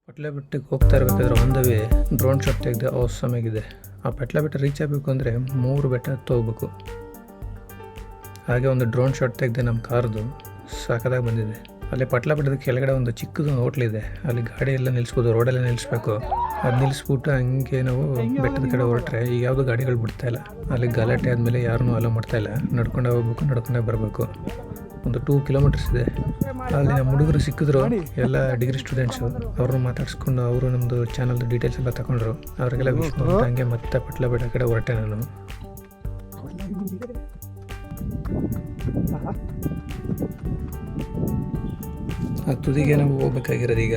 ಪಟ್ಲಬೆಟ್ಟಕ್ಕೆ ಹೋಗ್ತಾ ಇರಬೇಕಾದ್ರೆ ಒಂದವೇ drone shot ತೆಗೆದು ಅವಸಮಾಗಿದೆ. ಆ ಪಟ್ಲಬೆಟ್ಟ ರೀಚ್ ಆಗಬೇಕು ಅಂದರೆ 3 ಬೆಟ್ಟ ಹತ್ತು ಹೋಗ್ಬೇಕು. ಹಾಗೆ ಒಂದು ಡ್ರೋನ್ ಶಾಟ್ ತೆಗೆದು ನಮ್ಮ ಕಾರ್ದು ಸಾಕದಾಗಿ ಬಂದಿದೆ. ಅಲ್ಲಿ ಪಟ್ಲಬೆಟ್ಟದ ಕೆಳಗಡೆ ಒಂದು ಚಿಕ್ಕದು ಹೋಟ್ಲಿದೆ. ಅಲ್ಲಿ ಗಾಡಿ ಎಲ್ಲ ನಿಲ್ಲಿಸ್ಬೋದು, ರೋಡಲ್ಲೇ ನಿಲ್ಲಿಸ್ಬೇಕು. ಅದು ನಿಲ್ಲಿಸ್ಬಿಟ್ಟು ಹಂಗೆ ನಾವು ಬೆಟ್ಟದ ಕಡೆ ಹೊರಟ್ರೆ ಈಗ ಯಾವುದು ಗಾಡಿಗಳು ಬಿಡ್ತಾಯಿಲ್ಲ. ಅಲ್ಲಿ ಗಲಾಟೆ ಆದಮೇಲೆ ಯಾರನ್ನೂ ಅಲೋ ಮಾಡ್ತಾಯಿಲ್ಲ. ನಡ್ಕೊಂಡೇ ಹೋಗ್ಬೇಕು, ನಡ್ಕೊಂಡೇ ಬರಬೇಕು. ಒಂದು 2 ಕಿಲೋಮೀಟರ್ಸ್ ಇದೆ. ಅಲ್ಲಿ ನಮ್ಮ ಹುಡುಗರು ಸಿಕ್ಕಿದ್ರು, ಎಲ್ಲ ಡಿಗ್ರಿ ಸ್ಟೂಡೆಂಟ್ಸು. ಅವ್ರನ್ನ ಮಾತಾಡಿಸ್ಕೊಂಡು ಅವರು ನಮ್ಮದು ಚಾನಲ್ದು ಡೀಟೇಲ್ಸ್ ಎಲ್ಲ ತಗೊಂಡ್ರು. ಅವರಿಗೆಲ್ಲ ವಿಶ್ ಮಾಡ್ತಾ ಹಂಗೆ ಮತ್ತೆ ಪಟ್ಲಬೆಟ್ಟ ಕಡೆ ಹೊರಟೆ ನಾನು. ಆ ತುದಿಗೆ ನಾವು ಹೋಗ್ಬೇಕಾಗಿರೋದು ಈಗ.